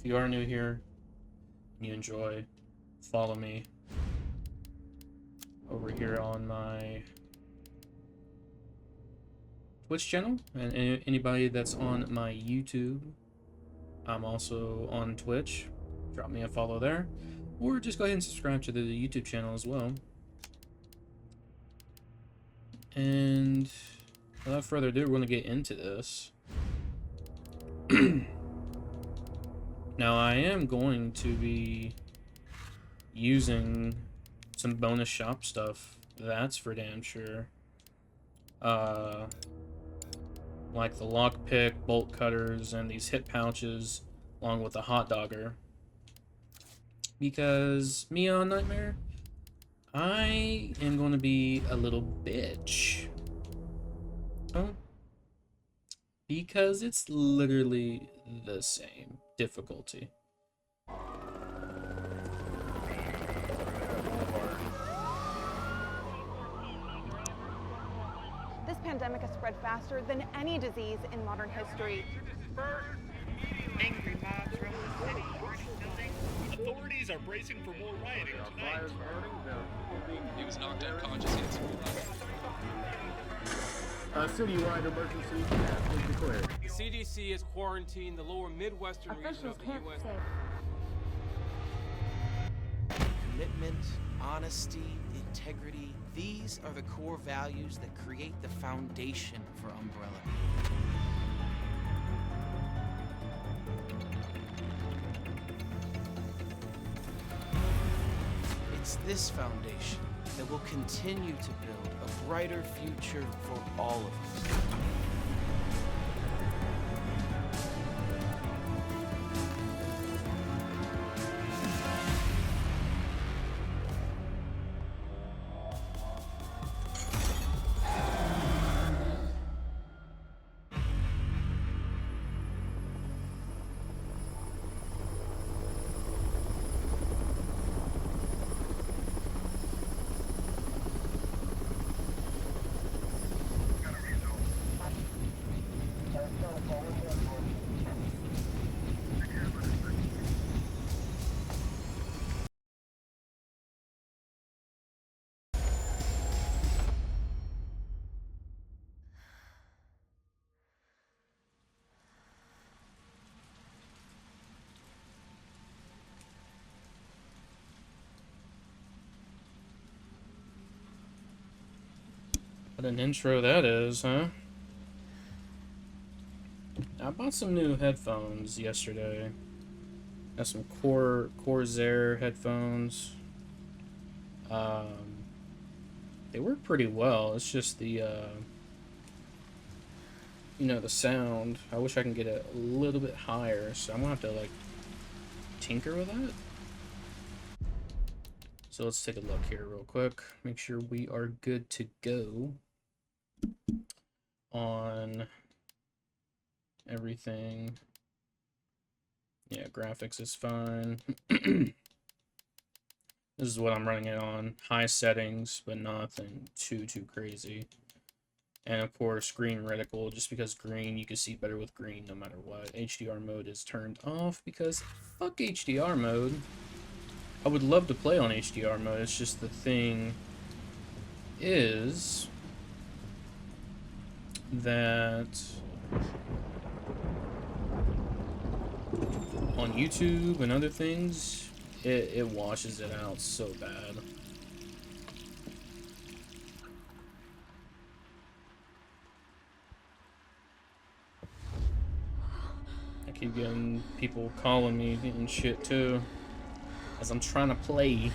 If you are new here and you enjoy, follow me over here on my Twitch channel, and anybody that's on my YouTube, I'm also on Twitch. Drop me a follow there, or just go ahead and subscribe to the YouTube channel as well. And without further ado, we're going to get into this. Now, I am going to be using some bonus shop stuff, that's for damn sure. Like the lockpick, bolt cutters, and these hip pouches, along with the hot dogger. Because me on Nightmare, I am going to be a little bitch. Oh. Because it's literally the same difficulty. This pandemic has spread faster than any disease in modern history. Angry mobs roam the city, burning buildings. Authorities are bracing for more rioting tonight. He was knocked unconscious. He had school A citywide emergency has been declared. CDC has quarantined the lower Midwestern region of the U.S. Commitment, honesty, integrity, these are the core values that create the foundation for Umbrella. It's this foundation that will continue to build a brighter future for all of us. What an intro that is, huh? I bought some new headphones yesterday. Got some Corsair headphones. They work pretty well. It's just the, you know, the sound. I wish I can get it a little bit higher, so I'm gonna have to, like, tinker with that. So let's take a look here real quick. Make sure we are good to go on everything. Yeah, graphics is fine. This is what I'm running it on. High settings, but nothing too crazy. And of course, green reticle, just because green, you can see better with green no matter what. HDR mode is turned off because fuck HDR mode. I would love to play on HDR mode, it's just the thing is that on YouTube and other things, it washes it out so bad. I keep getting people calling me and shit too, as I'm trying to play.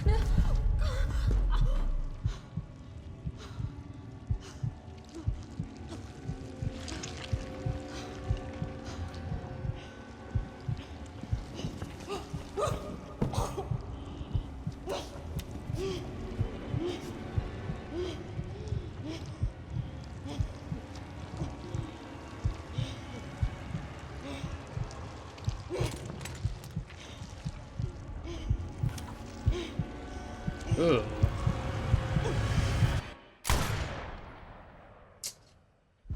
Ugh.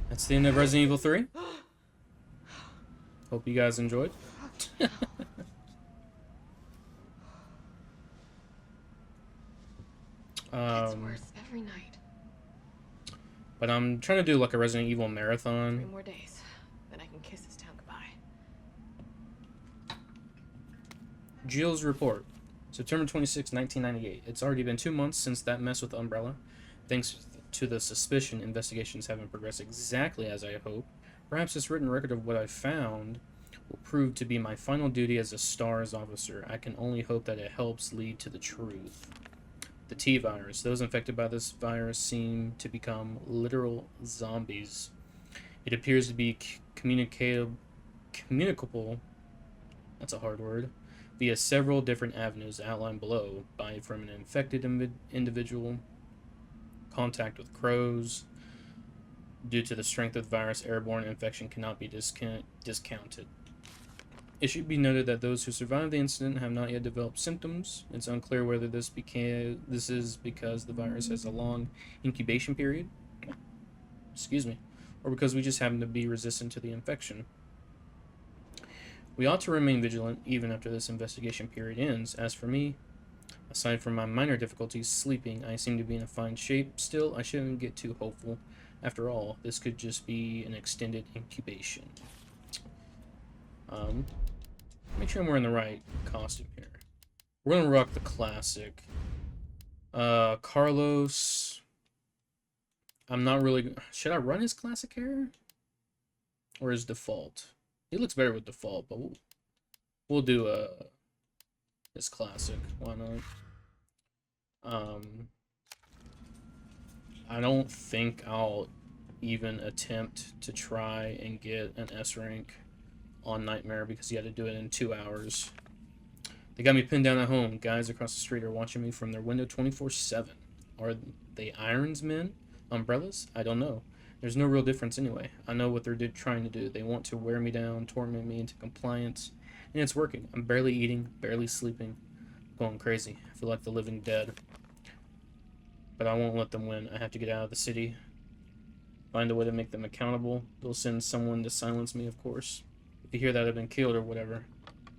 That's the end of Resident Evil 3. Hope you guys enjoyed. Gets worse every night. But I'm trying to do like a Resident Evil 3 marathon. more days, then I can kiss this town goodbye. Jill's report. September 26, 1998. It's already been 2 months since that mess with Umbrella. Thanks to the suspicion, investigations haven't progressed exactly as I hoped. Perhaps this written record of what I found will prove to be my final duty as a STARS officer. I can only hope that it helps lead to the truth. The T-virus. Those infected by this virus seem to become literal zombies. It appears to be communicable, that's a hard word, via several different avenues outlined below, by from an infected individual, contact with crows. Due to the strength of the virus, airborne infection cannot be discounted. It should be noted that those who survived the incident have not yet developed symptoms. It's unclear whether this is because the virus has a long incubation period, or because we just happen to be resistant to the infection. We ought to remain vigilant even after this investigation period ends. As for me, aside from my minor difficulties sleeping, I seem to be in a fine shape. Still, I shouldn't get too hopeful. After all, this could just be an extended incubation. Make sure we're in the right costume here. We're gonna rock the classic. Carlos. I'm not really. Should I run his classic hair? Or his default? He looks better with default, but we'll do his classic. Why not? I don't think I'll even attempt to try and get an S rank on Nightmare because you had to do it in 2 hours. They got me pinned down at home. Guys across the street are watching me from their window 24/7. Are they Irons men? Umbrellas? I don't know. There's no real difference anyway. I know what they're trying to do. They want to wear me down, torment me into compliance, and it's working. I'm barely eating, barely sleeping, going crazy. I feel like the living dead. But I won't let them win. I have to get out of the city. Find a way to make them accountable. They'll send someone to silence me, of course. If you hear that I've been killed or whatever,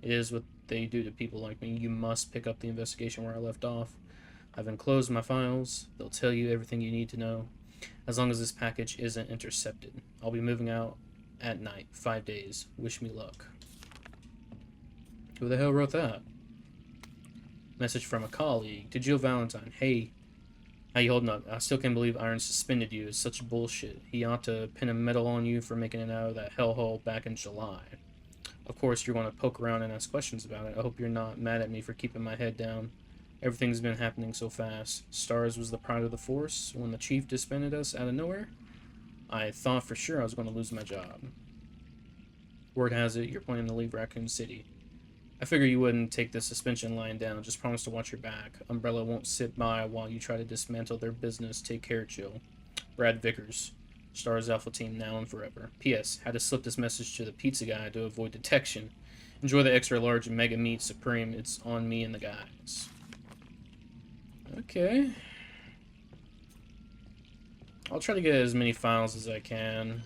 it is what they do to people like me. You must pick up the investigation where I left off. I've enclosed my files. They'll tell you everything you need to know. As long as this package isn't intercepted. I'll be moving out at night. 5 days. Wish me luck. Who the hell wrote that? Message from a colleague. To Jill Valentine. Hey, how you holding up? I still can't believe Iron suspended you. It's such bullshit. He ought to pin a medal on you for making it out of that hellhole back in July. Of course, you're going to poke around and ask questions about it. I hope you're not mad at me for keeping my head down. Everything's been happening so fast. STARS was the pride of the force. When the chief disbanded us out of nowhere, I thought for sure I was going to lose my job. Word has it, you're planning to leave Raccoon City. I figure you wouldn't take the suspension lying down. Just promise to watch your back. Umbrella won't sit by while you try to dismantle their business. Take care, Jill. Brad Vickers. STARS Alpha Team now and forever. P.S. Had to slip this message to the pizza guy to avoid detection. Enjoy the extra large mega meat supreme. It's on me and the guys. Okay. I'll try to get as many files as I can.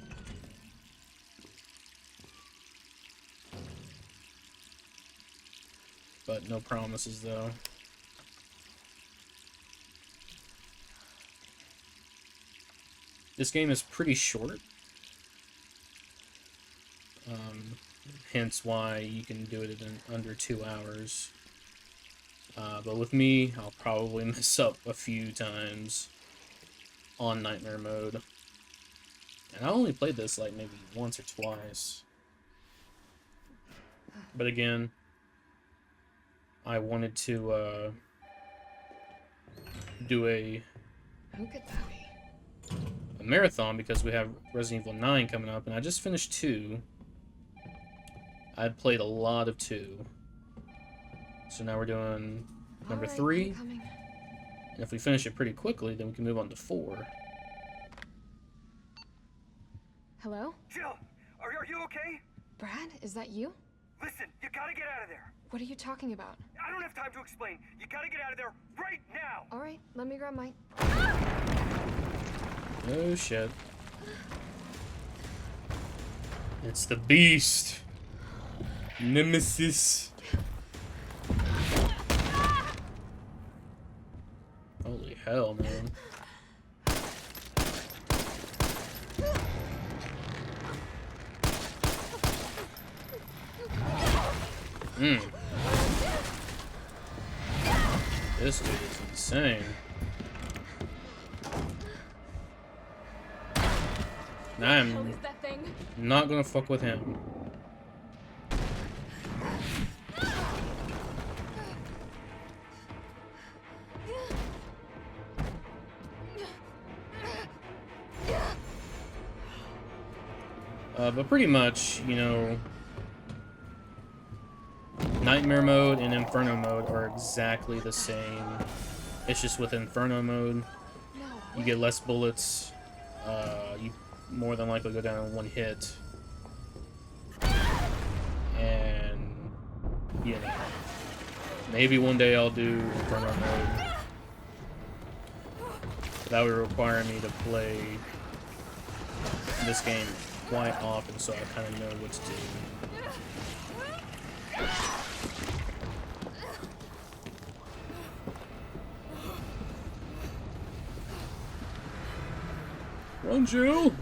But no promises, though. This game is pretty short. Hence why you can do it in under 2 hours. But with me, I'll probably mess up a few times on Nightmare mode. And I only played this like maybe once or twice. But again, I wanted to do a Who could that be? marathon because we have Resident Evil 9 coming up, and I just finished 2. I played a lot of 2. So now we're doing number 3. And if we finish it pretty quickly, then we can move on to 4. Hello? Jill, are you okay? Brad, is that you? Listen, you gotta get out of there. What are you talking about? I don't have time to explain. You gotta get out of there right now. All right, let me grab my... Oh shit. It's the beast. Nemesis. Holy hell, man. This dude is insane. I'm not gonna fuck with him. But pretty much, you know, Nightmare mode and Inferno mode are exactly the same. It's just with Inferno mode, you get less bullets. You more than likely go down in one hit. And, you know, maybe one day I'll do Inferno mode. But that would require me to play this game quite often, so I kind of know what to do. Run, Jill!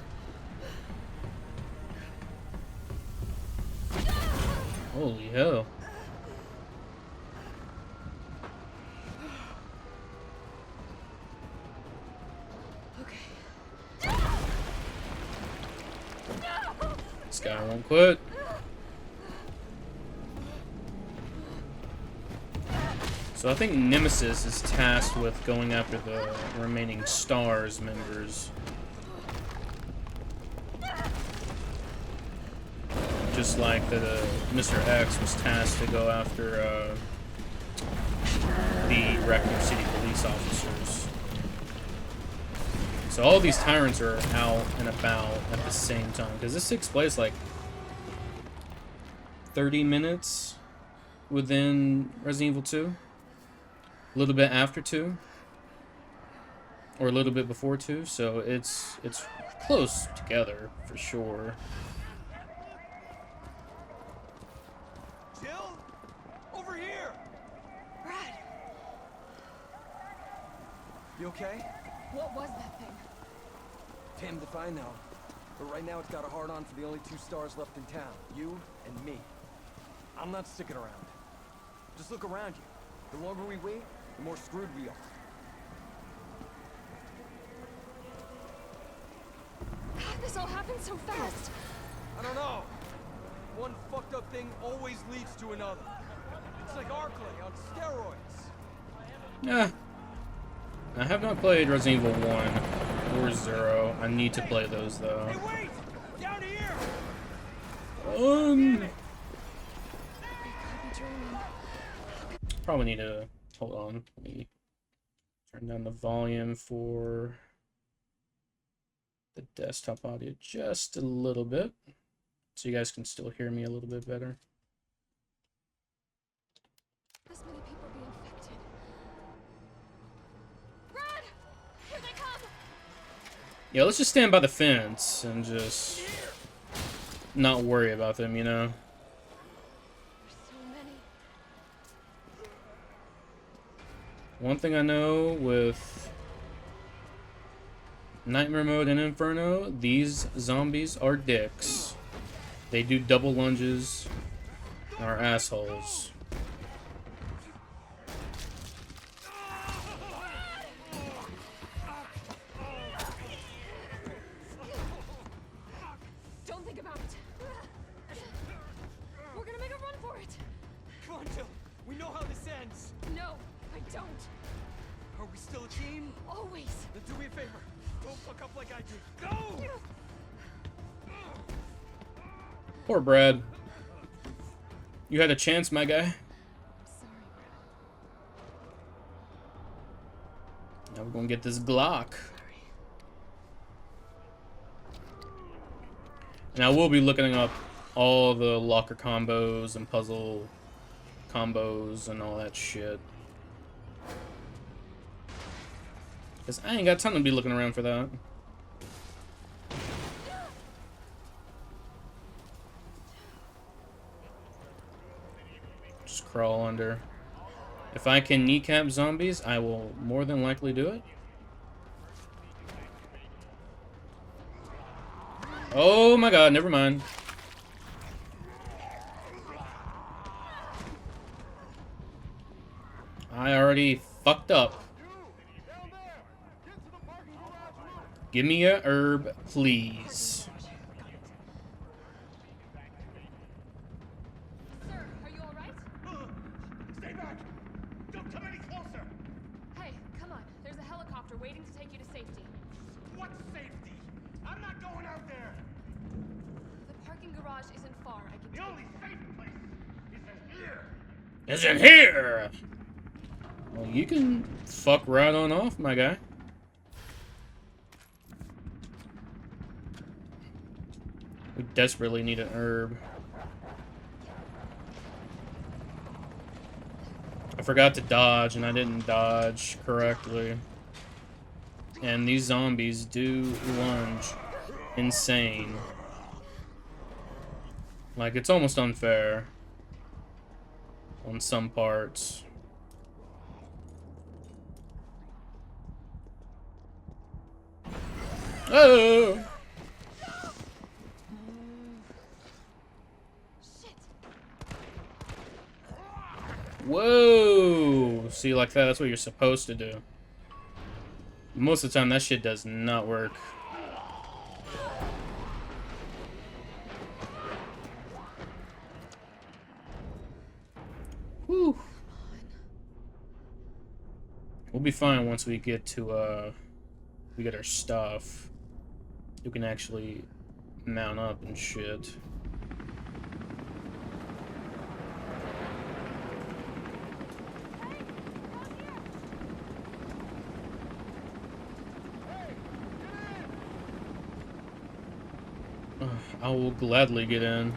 Holy hell. This guy won't quit. So I think Nemesis is tasked with going after the remaining STARS members. Just like the Mr. X was tasked to go after the Raccoon City police officers. So all these tyrants are out and about at the same time. Because this takes place like 30 minutes within Resident Evil 2. A little bit after 2. Or a little bit before 2. So it's close together for sure. Jill? Over here! Brad, You okay? what was that thing? Damned if I know. But right now it's got a hard-on for the only two STARS left in town. You and me. I'm not sticking around. Just look around you. The longer we wait, the more screwed we are. God, this all happened so fast. I don't know. One fucked up thing always leads to another. It's like Arclay on steroids. Yeah. I have not played Resident Evil 1 or 0. I need to play those though. Hey, wait! Down here! Probably need to hold on. Let me turn down the volume for the desktop audio just a little bit, so you guys can still hear me a little bit better. This many people be infected. Brad! Here they come! Yeah, let's just stand by the fence and just not worry about them, you know? There's so many. One thing I know with Nightmare mode and Inferno, these zombies are dicks. They do double lunges and are assholes. Don't think about it. We're gonna make a run for it. Come on, Jill. We know how this ends. No, I don't. Are we still a team? Always. Then do me a favor. Don't fuck up like I did. Go! Poor Brad. You had a chance, my guy. Sorry, Brad. Now we're gonna get this Glock. And I will be looking up all the locker combos and puzzle combos and all that shit. Because I ain't got time to be looking around for that. Just crawl under. If I can kneecap zombies, I will more than likely do it. Oh my god, never mind. I already fucked up. Give me a herb, please. Sir, are you alright? Stay back! Don't come any closer! Hey, come on. There's a helicopter waiting to take you to safety. What safety? I'm not going out there! The parking garage isn't far. I can The take only safe place is in here! Is in here! Well, you can fuck right on off, my guy. We desperately need an herb. I forgot to dodge, and I didn't dodge correctly. And these zombies do lunge insane. Like, it's almost unfair on some parts. Oh! Whoa! See, like that, that's what you're supposed to do. Most of the time, that shit does not work. Whew. We'll be fine once we get to, we get our stuff. You can actually mount up and shit. I will gladly get in.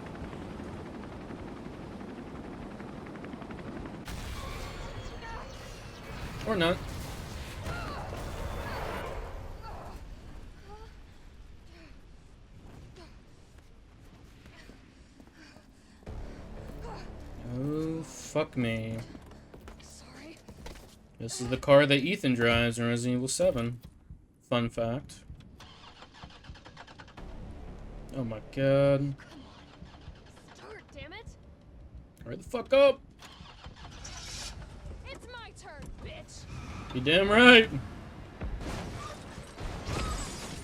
Or not. Oh, fuck me. Sorry. This is the car that Ethan drives in Resident Evil 7. Fun fact. Oh my god. Start, damn it. Hurry the fuck up! It's my turn, bitch. You damn right!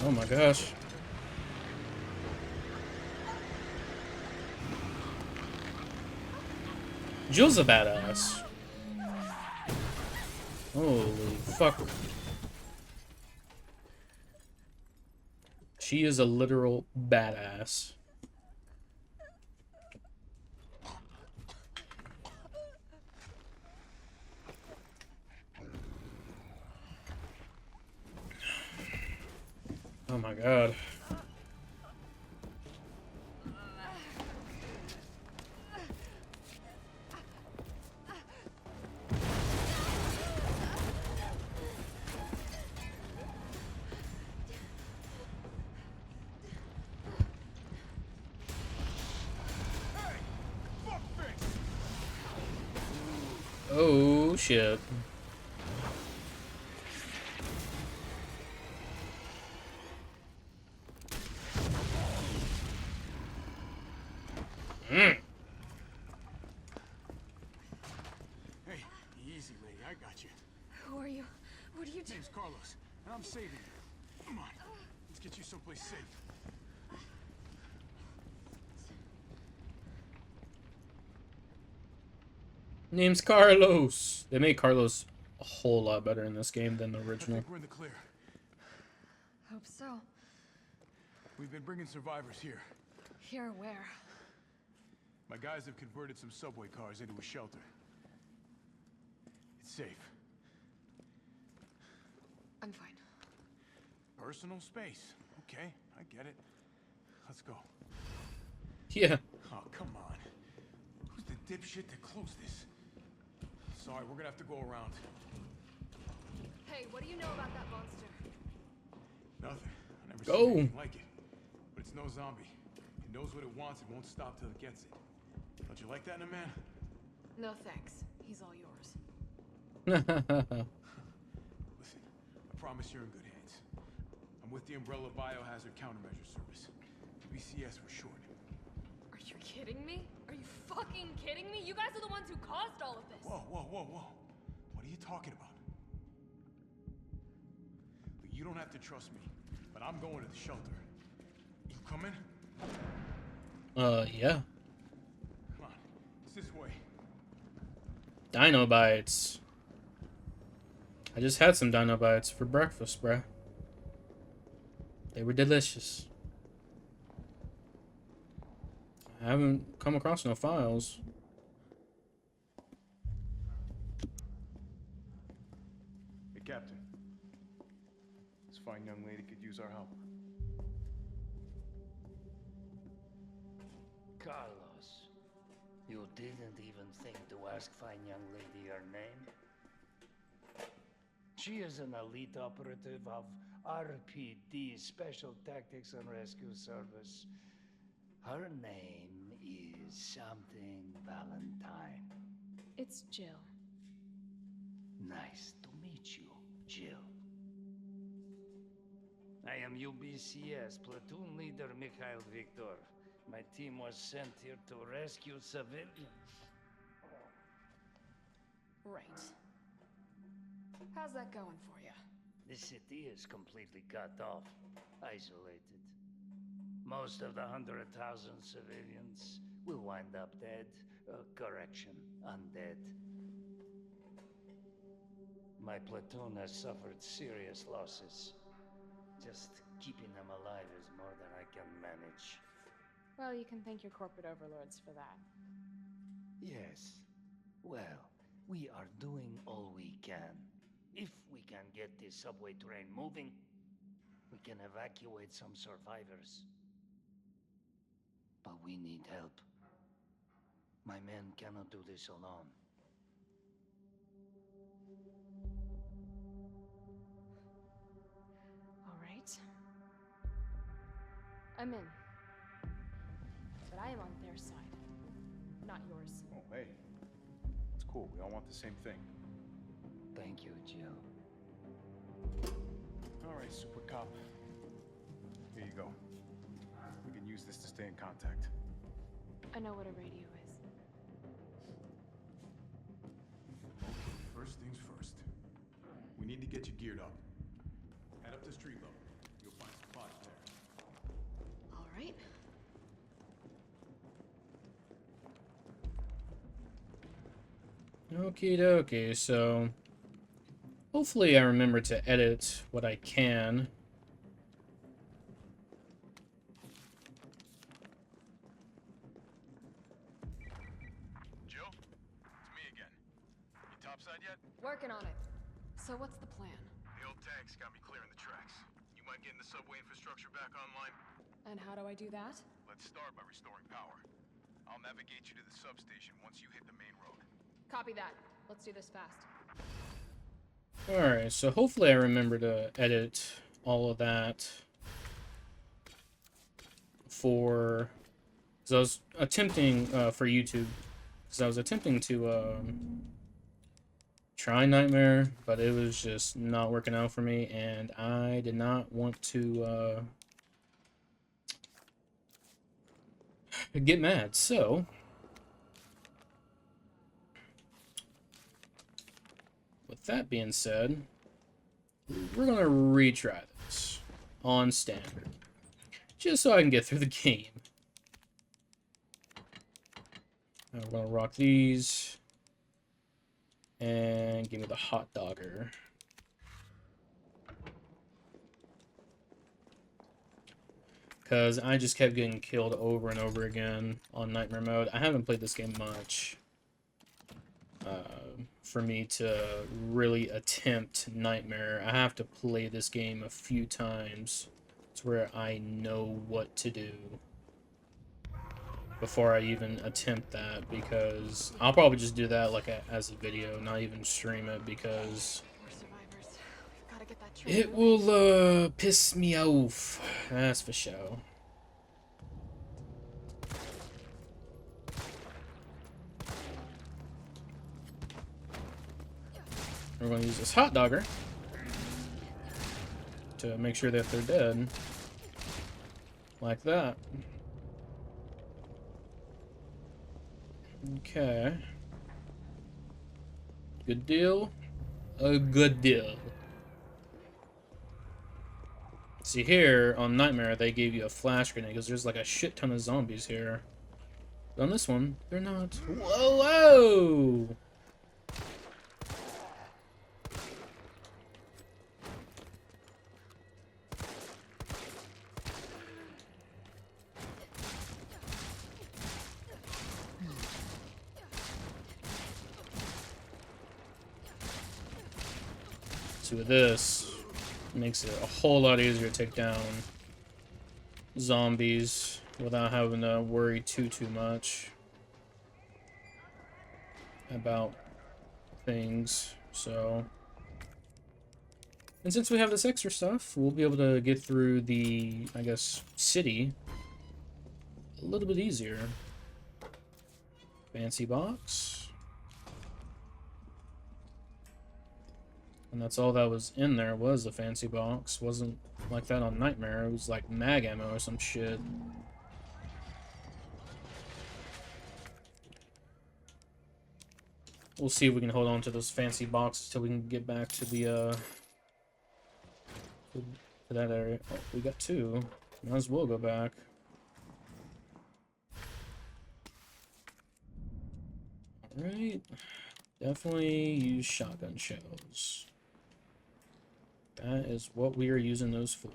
Oh my gosh. Jill's a badass. Holy fuck. She is a literal badass. Oh my god. Oh shit. Hey, easy, lady. I got you. Who are you? What are you doing? Name's Carlos, and I'm saving you. Come on, let's get you someplace safe. Name's Carlos. They made Carlos a whole lot better in this game than the I original. think we're in the clear. Hope so. We've been bringing survivors here. Here, where? My guys have converted some subway cars into a shelter. It's safe. I'm fine. Personal space. Okay, I get it. Let's go. Yeah. Oh, come on. Who's the dipshit that closed this? Sorry, we're gonna have to go around. Hey, what do you know about that monster? Nothing. I never Go. seen anything like it. But it's no zombie. It knows what it wants and won't stop till it gets it. Don't you like that in a man? No thanks. He's all yours. Listen, I promise you're in good hands. I'm with the Umbrella Biohazard Countermeasure Service. UBCS were short. Are you kidding me? Are you fucking kidding me? You guys are the ones who caused all of this. Whoa, whoa, whoa, whoa. What are you talking about? Look, you don't have to trust me, but I'm going to the shelter. You coming? Yeah. Come on, it's this way. Dino bites. I just had some dino bites for breakfast, bruh. They were delicious. I haven't come across no files. Hey, Captain. This fine young lady could use our help. Carlos, you didn't even think to ask fine young lady her name? She is an elite operative of RPD, Special Tactics and Rescue Service. Her name is something Valentine. It's Jill. Nice to meet you, Jill. I am UBCS Platoon Leader Mikhail Victor. My team was sent here to rescue civilians. Right. How's that going for you? The city is completely cut off, isolated. Most of the 100,000 civilians will wind up dead. Correction, undead. My platoon has suffered serious losses. Just keeping them alive is more than I can manage. Well, you can thank your corporate overlords for that. Yes. Well, we are doing all we can. If we can get this subway train moving, we can evacuate some survivors. But we need help. My men cannot do this alone. All right. I'm in. But I am on their side, not yours. Oh, hey. It's cool. We all want the same thing. Thank you, Jill. All right, Super Cop. Here you go. We can use this to stay in contact. I know what a radio is. First things first. We need to get you geared up. Head up to street level. You'll find supplies there. All right. Okie dokie, so hopefully I remember to edit what I can. Jill, it's me again. You topside yet? Working on it. So what's the plan? The old tanks got me clearing the tracks. You mind getting the subway infrastructure back online? And how do I do that? Let's start by restoring power. I'll navigate you to the substation once you hit the main road. Copy that. Let's do this fast. Alright, so hopefully I remember to edit all of that for... Because I was attempting, for YouTube, because I was attempting to try Nightmare, but it was just not working out for me, and I did not want to get mad, so... With that being said, we're going to retry this on standard, just so I can get through the game. Now we're going to rock these, and give me the hot dogger. Because I just kept getting killed over and over again on Nightmare mode. I haven't played this game much. For me to really attempt Nightmare, I have to play this game a few times to where I know what to do before I even attempt that, because I'll probably just do that like as a video, not even stream it, because We're survivors. We've got to get that train it moving. will piss me off, that's for sure. We're going to use this hot dogger to make sure that they're dead. Like that. Okay. Good deal. A good deal. See, here on Nightmare, they gave you a flash grenade because there's like a shit ton of zombies here. But on this one, they're not. Whoa, whoa! So with this, it makes it a whole lot easier to take down zombies without having to worry too much about things. So, and since we have this extra stuff, we'll be able to get through the, I guess, city a little bit easier. Fancy box. And that's all that was in there, was a fancy box. Wasn't like that on Nightmare. It was like mag ammo or some shit. We'll see if we can hold on to those fancy boxes till we can get back to the to that area. Oh, we got two. Might as well go back. Alright. Definitely use shotgun shells. That is what we are using those for.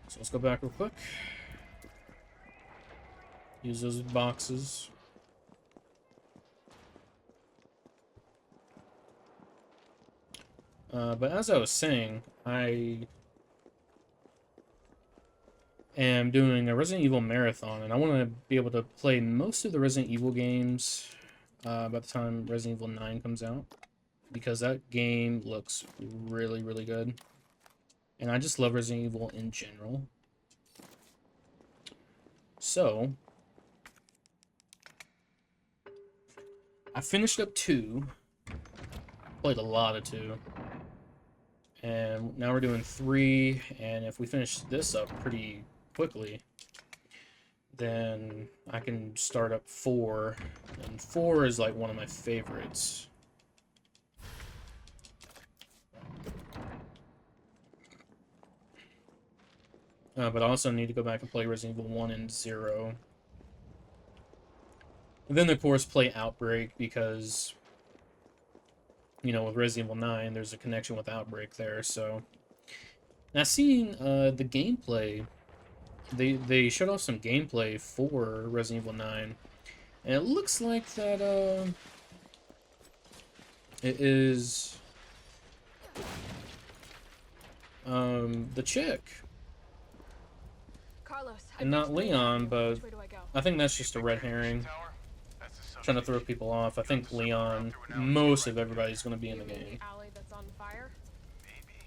So let's go back real quick. Use those boxes. But as I was saying, I am doing a Resident Evil marathon, and I want to be able to play most of the Resident Evil games by the time Resident Evil 9 comes out, because that game looks really, really good. And I just love Resident Evil in general. So, I finished up 2, played a lot of 2, and now we're doing 3, and if we finish this up pretty quickly, then I can start up 4, and 4 is like one of my favorites. But I also need to go back and play Resident Evil 1 and 0. And then, of course, play Outbreak, because, you know, with Resident Evil 9, there's a connection with Outbreak there, so. Now, seeing the gameplay, they showed off some gameplay for Resident Evil 9, and it looks like that, it is, the chick. Carlos, And not Leon, but I think that's just a red herring. Trying to throw people off. I think Leon, most of everybody's going to be in the game. Alley that's on fire. Maybe.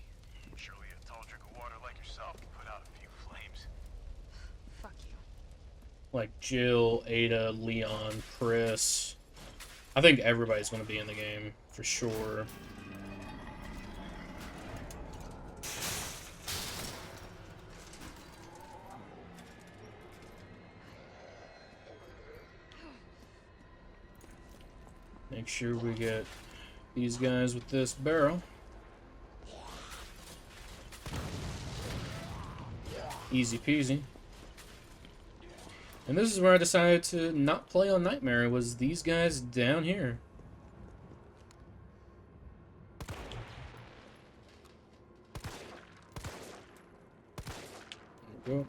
Surely a tall drink of water like yourself can put out a few flames. Fuck you. Like Jill, Ada, Leon, Chris. I think everybody's going to be in the game, for sure. Make sure we get these guys with this barrel. Easy peasy. And this is where I decided to not play on Nightmare, was these guys down here. There we go.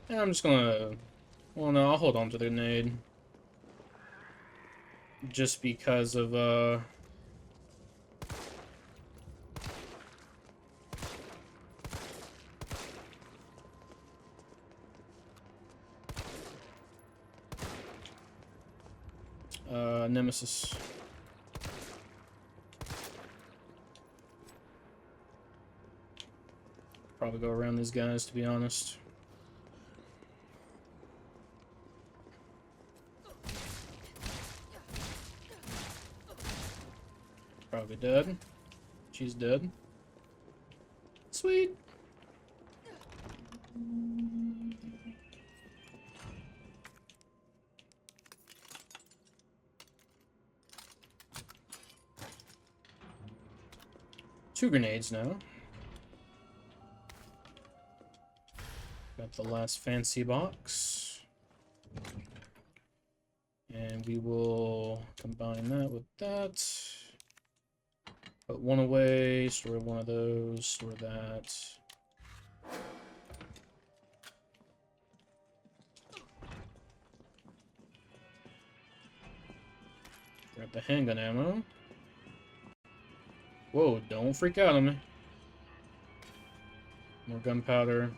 And I'm just gonna... Well, no, I'll hold on to the grenade. Just because of, Nemesis. Probably go around these guys, to be honest. probably dead. She's dead. Sweet. Two grenades now. Got the last fancy box. And we will combine that with that. Put one away, store one of those, store that. Grab the handgun ammo. Whoa, don't freak out on me. More gunpowder.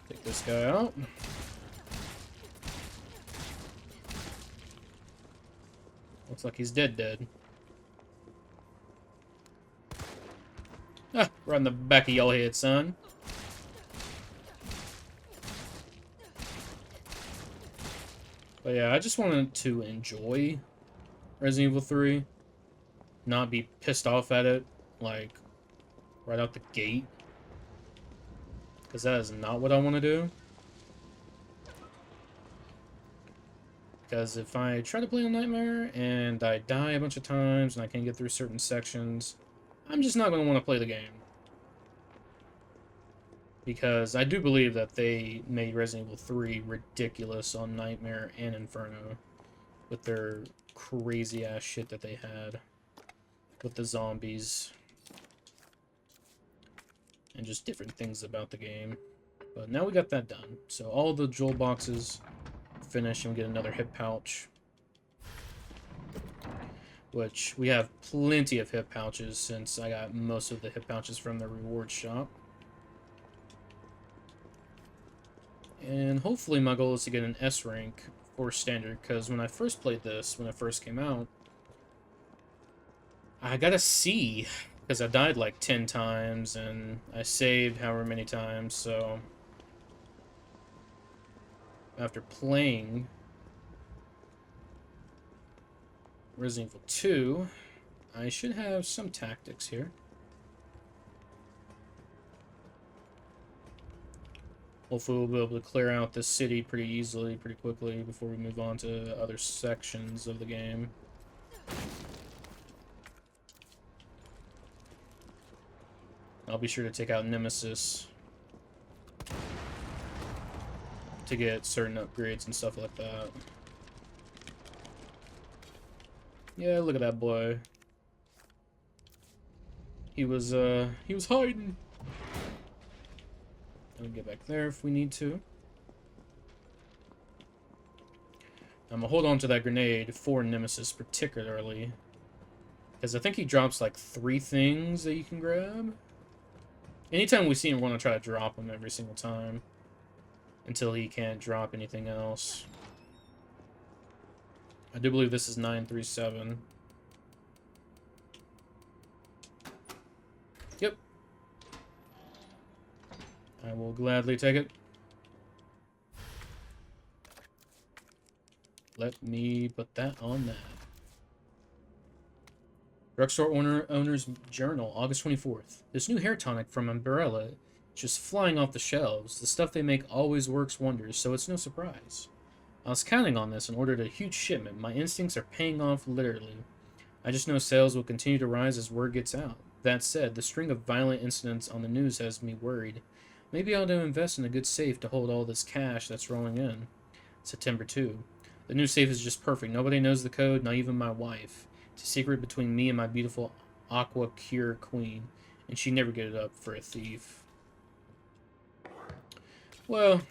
Take this guy out. Looks like he's dead. Ah, right in the back of your head, son. But yeah, I just wanted to enjoy Resident Evil 3. Not be pissed off at it, like, right out the gate. Because that is not what I want to do. Because if I try to play on Nightmare and I die a bunch of times and I can't get through certain sections, I'm just not going to want to play the game. Because I do believe that they made Resident Evil 3 ridiculous on Nightmare and Inferno. With their crazy-ass shit that they had. With the zombies. And just different things about the game. But now we got that done. So all the Joel boxes finish and we get another hip pouch. Which we have plenty of hip pouches since I got most of the hip pouches from the reward shop. And hopefully my goal is to get an S rank for standard, because when I first played this, when it first came out, I got a C, because I died like 10 times, and I saved however many times, so after playing Resident Evil 2, I should have some tactics here. Hopefully we'll be able to clear out this city pretty easily, pretty quickly, before we move on to other sections of the game. I'll be sure to take out Nemesis to get certain upgrades and stuff like that. Yeah, look at that boy. He was hiding. We'll get back there if we need to. I'm gonna hold on to that grenade for Nemesis particularly, because I think he drops like 3 things that you can grab. Anytime we see him, we're gonna try to drop him every single time until he can't drop anything else. I do believe this is 937. Yep. I will gladly take it. Let me put that on that. Drugstore owner's journal, August 24th. This new hair tonic from Umbrella is just flying off the shelves. The stuff they make always works wonders, so it's no surprise. I was counting on this and ordered a huge shipment. My instincts are paying off literally. I just know sales will continue to rise as word gets out. That said, the string of violent incidents on the news has me worried. Maybe I ought to invest in a good safe to hold all this cash that's rolling in. September 2. The new safe is just perfect. Nobody knows the code, not even my wife. It's a secret between me and my beautiful Aqua Cure Queen, and she'd never get it up for a thief. Well,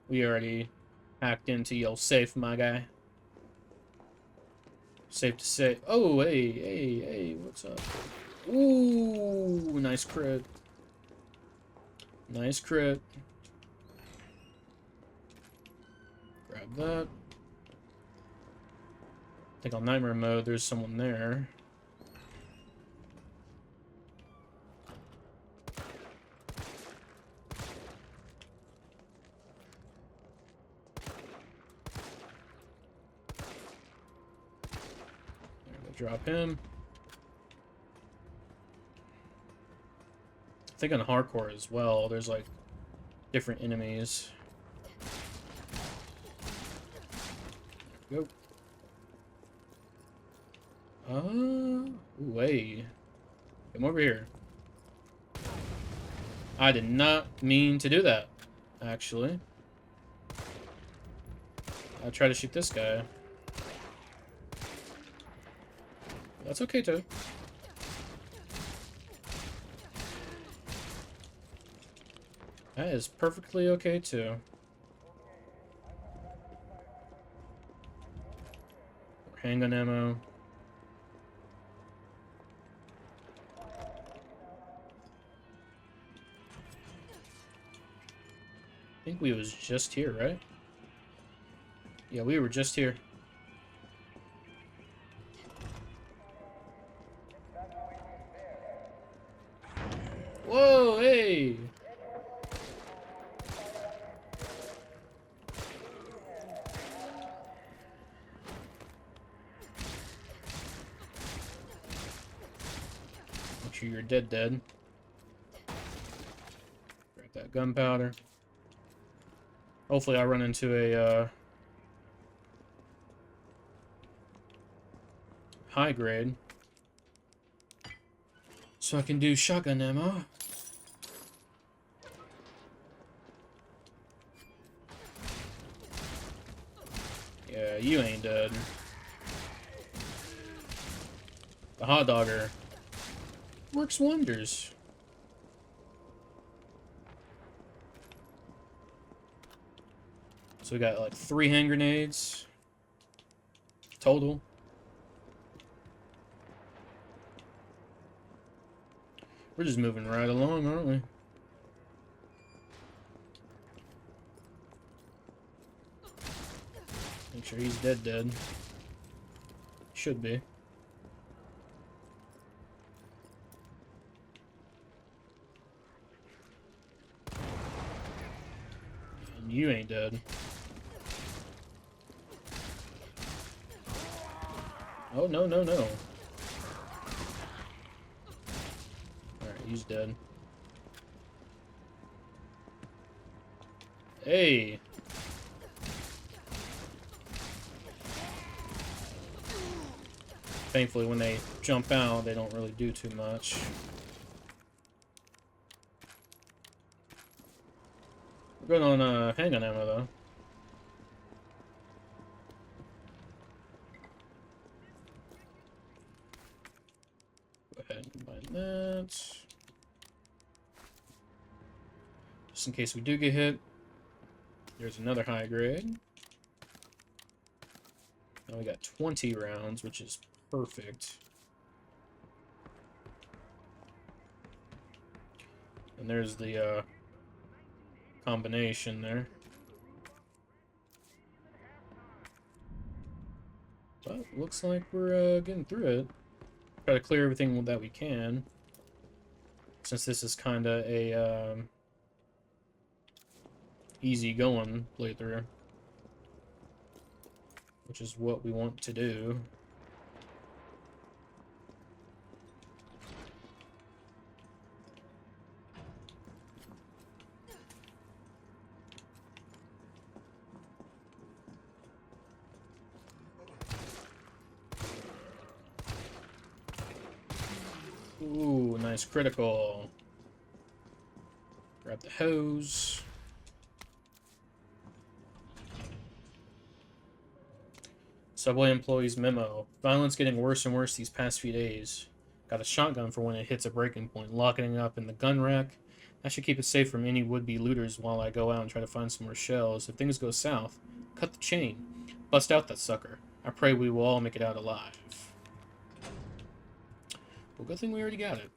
we already hacked into your safe, my guy. Safe to say. Oh, hey, what's up? Ooh, nice crit. Nice crit. Grab that. I think on Nightmare mode, there's someone there. drop him. I think on hardcore as well, there's like different enemies. Go. Wait. Come over here. I did not mean to do that, actually. I'll try to shoot this guy. That's okay, too. That is perfectly okay, too. Handgun ammo. I think we was just here, right? Yeah, we were just here. Whoa, hey! Make sure you're dead. Grab that gunpowder. Hopefully I run into a, high grade. So I can do shotgun ammo. Yeah, you ain't dead. The hot dogger works wonders. So we got like 3 hand grenades total. We're just moving right along, aren't we? Make sure he's dead. Should be. And you ain't dead. Oh, no. Alright, he's dead. Hey! Thankfully, when they jump out, they don't really do too much. We're good on handgun ammo, though. Go ahead and combine that. Just in case we do get hit. There's another high grade. Now we got 20 rounds, which is perfect. And there's the combination there. But looks like we're getting through it. Try to clear everything that we can, since this is kind of a easy going playthrough, which is what we want to do. Ooh, nice critical. Grab the hose. Subway employees memo. Violence getting worse and worse these past few days. Got a shotgun for when it hits a breaking point. Locking it up in the gun rack. That should keep it safe from any would-be looters while I go out and try to find some more shells. If things go south, cut the chain. Bust out that sucker. I pray we will all make it out alive. Well, good thing we already got it.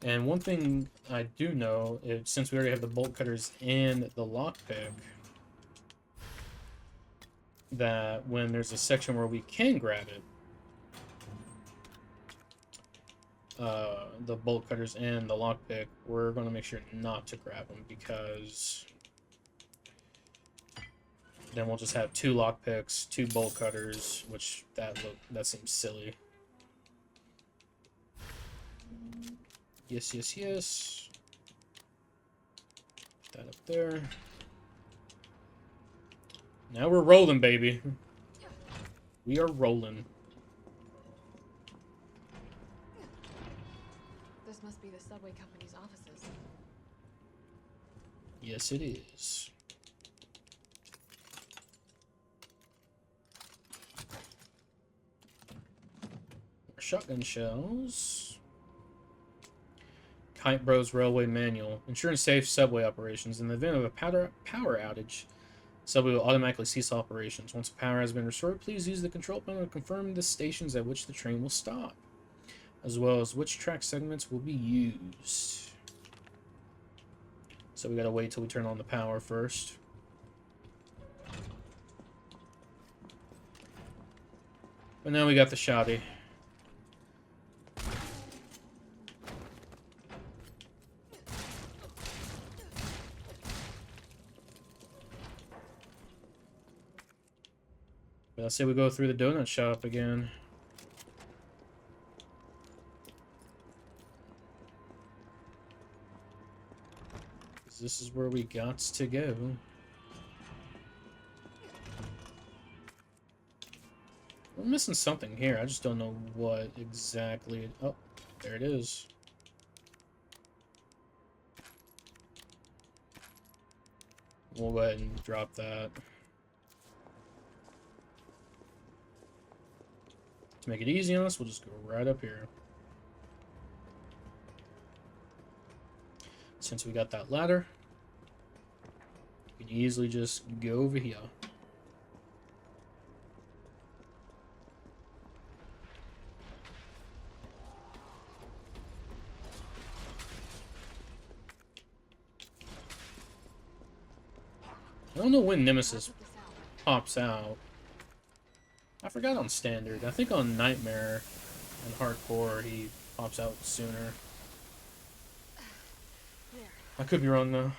And one thing I do know is, since we already have the bolt cutters and the lockpick, that when there's a section where we can grab it, the bolt cutters and the lockpick, we're going to make sure not to grab them, because Then we'll just have 2 lockpicks, 2 bolt cutters, which that seems silly. Yes, yes, yes. Put that up there. Now we're rolling, baby. We are rolling. This must be the subway company's offices. Yes, it is. Shotgun shells. Kite Bros Railway Manual. Ensuring safe subway operations. In the event of a power outage, subway will automatically cease operations. Once power has been restored, please use the control panel to confirm the stations at which the train will stop, as well as which track segments will be used. So we gotta wait till we turn on the power first. But now we got the shoddy. But let's say we go through the donut shop again. This is where we got to go. We're missing something here. I just don't know what exactly. Oh, there it is. We'll go ahead and drop that. To make it easy on us, we'll just go right up here. Since we got that ladder, we can easily just go over here. I don't know when Nemesis pops out. I forgot on standard. I think on Nightmare and Hardcore he pops out sooner. I could be wrong though.